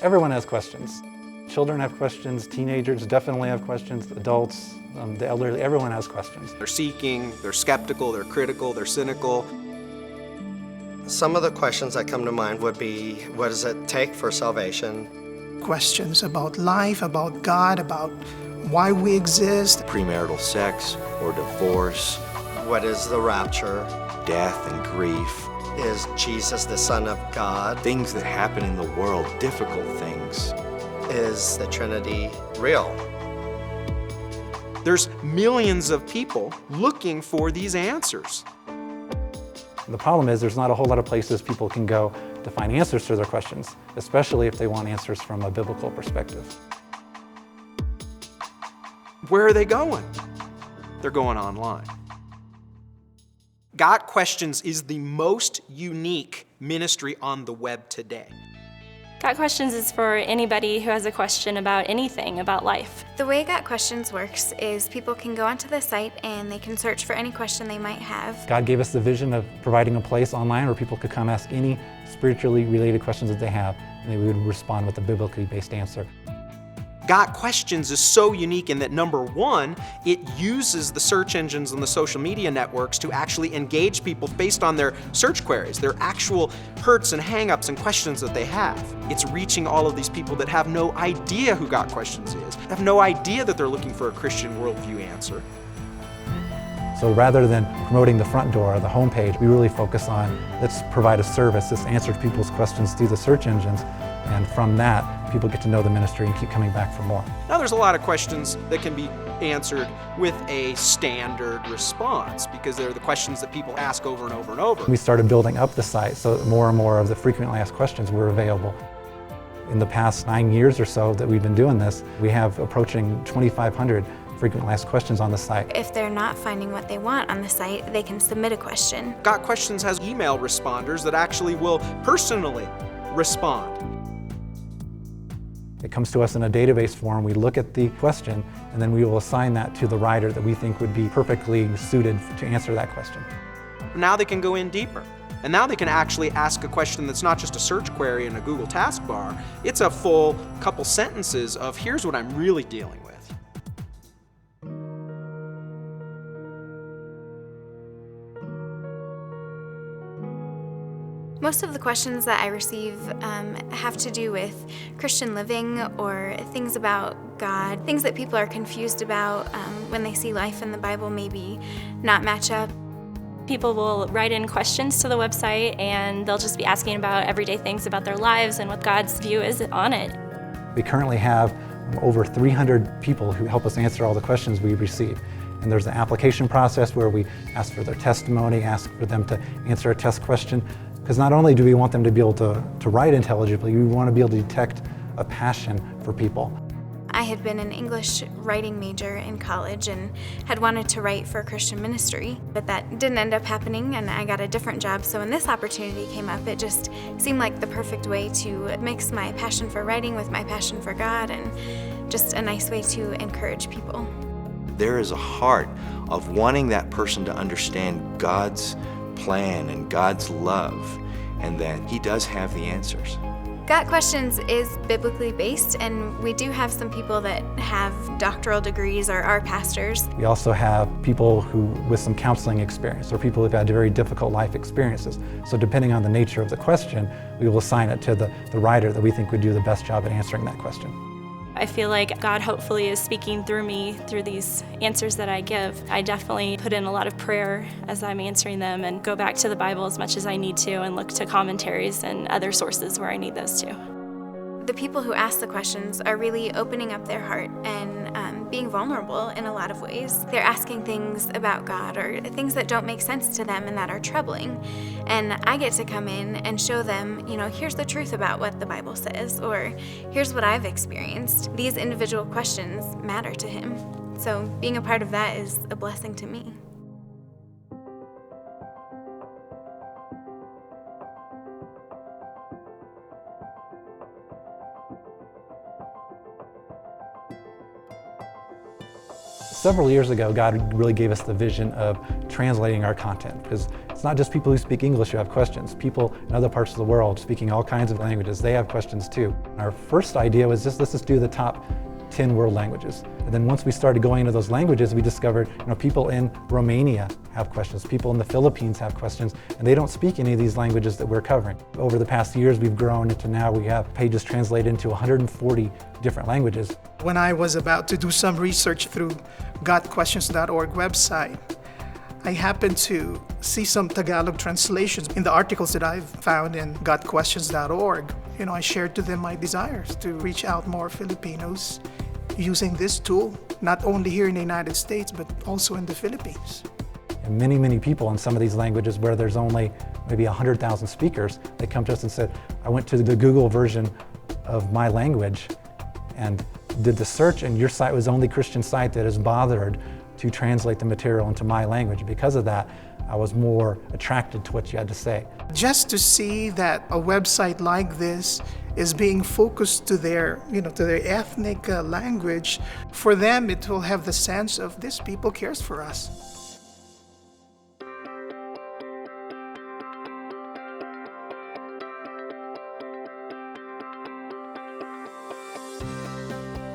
Everyone has questions. Children have questions, teenagers definitely have questions, adults, the elderly, everyone has questions. They're seeking, they're skeptical, they're critical, they're cynical. Some of the questions that come to mind would be, what does it take for salvation? Questions about life, about God, about why we exist. Premarital sex or divorce. What is the rapture? Death and grief. Is Jesus the Son of God? Things that happen in the world, difficult things. Is the Trinity real? There's millions of people looking for these answers. The problem is there's not a whole lot of places people can go to find answers to their questions, especially if they want answers from a biblical perspective. Where are they going? They're going online. GotQuestions is the most unique ministry on the web today. GotQuestions is for anybody who has a question about anything about life. The way GotQuestions works is people can go onto the site and they can search for any question they might have. God gave us the vision of providing a place online where people could come ask any spiritually related questions that they have, and we would respond with a biblically based answer. GotQuestions is so unique in that, number one, it uses the search engines and the social media networks to actually engage people based on their search queries, their actual hurts and hang-ups and questions that they have. It's reaching all of these people that have no idea who GotQuestions is, have no idea that they're looking for a Christian worldview answer. So rather than promoting the front door or the homepage, we really focus on, let's provide a service that answers people's questions through the search engines, and from that, people get to know the ministry and keep coming back for more. Now there's a lot of questions that can be answered with a standard response because they're the questions that people ask over and over and over. We started building up the site so that more and more of the frequently asked questions were available. In the past 9 years or so that we've been doing this, we have approaching 2,500 frequently asked questions on the site. If they're not finding what they want on the site, they can submit a question. GotQuestions has email responders that actually will personally respond. It comes to us in a database form, we look at the question, and then we will assign that to the writer that we think would be perfectly suited to answer that question. Now they can go in deeper. And now they can actually ask a question that's not just a search query in a Google taskbar. It's a full couple sentences of, here's what I'm really dealing with. Most of the questions that I receive have to do with Christian living or things about God, things that people are confused about when they see life in the Bible maybe not match up. People will write in questions to the website and they'll just be asking about everyday things about their lives and what God's view is on it. We currently have over 300 people who help us answer all the questions we receive. And there's an application process where we ask for their testimony, ask for them to answer a test question. Because not only do we want them to be able to write intelligibly, we want to be able to detect a passion for people. I had been an English writing major in college and had wanted to write for a Christian ministry, but that didn't end up happening and I got a different job. So when this opportunity came up, it just seemed like the perfect way to mix my passion for writing with my passion for God and just a nice way to encourage people. There is a heart of wanting that person to understand God's plan and God's love, and that He does have the answers. GotQuestions is biblically based, and we do have some people that have doctoral degrees or are pastors. We also have people who with some counseling experience or people who've had very difficult life experiences. So depending on the nature of the question, we will assign it to the writer that we think would do the best job at answering that question. I feel like God hopefully is speaking through me through these answers that I give. I definitely put in a lot of prayer as I'm answering them and go back to the Bible as much as I need to and look to commentaries and other sources where I need those too. The people who ask the questions are really opening up their heart and being vulnerable in a lot of ways. They're asking things about God or things that don't make sense to them and that are troubling. And I get to come in and show them, here's the truth about what the Bible says, or here's what I've experienced. These individual questions matter to Him. So being a part of that is a blessing to me. Several years ago, God really gave us the vision of translating our content because It's not just people who speak English who have questions. People in other parts of the world speaking all kinds of languages, they have questions too. Our first idea was just, let's just do the top 10 world languages. And then once we started going into those languages, we discovered, people in Romania have questions, people in the Philippines have questions, and they don't speak any of these languages that we're covering. Over the past years, we've grown into now we have pages translated into 140 different languages. When I was about to do some research through GotQuestions.org website, I happened to see some Tagalog translations in the articles that I've found in GotQuestions.org. I shared to them my desires to reach out more Filipinos using this tool, not only here in the United States, but also in the Philippines. And many people in some of these languages where there's only maybe 100,000 speakers, they come to us and said, I went to the Google version of my language and did the search, and your site was the only Christian site that has bothered to translate the material into my language. Because of that, I was more attracted to what you had to say. Just to see that a website like this is being focused to their, to their ethnic language, for them it will have the sense of this people cares for us.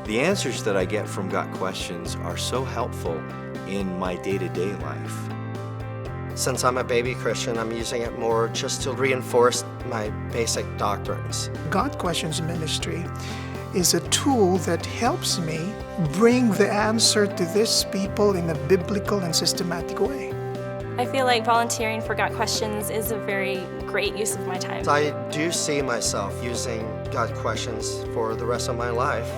The answers that I get from Got Questions are so helpful in my day-to-day life. Since I'm a baby Christian, I'm using it more just to reinforce my basic doctrines. GotQuestions Ministry is a tool that helps me bring the answer to these people in a biblical and systematic way. I feel like volunteering for GotQuestions is a very great use of my time. I do see myself using GotQuestions for the rest of my life.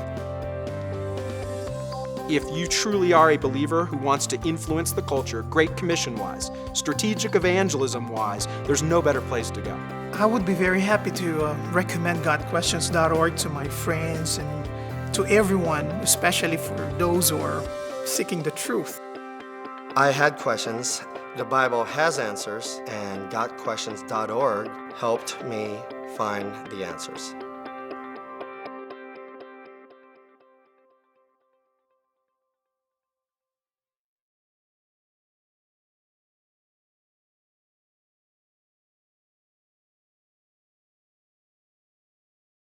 If you truly are a believer who wants to influence the culture, Great Commission-wise, strategic evangelism-wise, there's no better place to go. I would be very happy to recommend GotQuestions.org to my friends and to everyone, especially for those who are seeking the truth. I had questions. The Bible has answers, and GotQuestions.org helped me find the answers.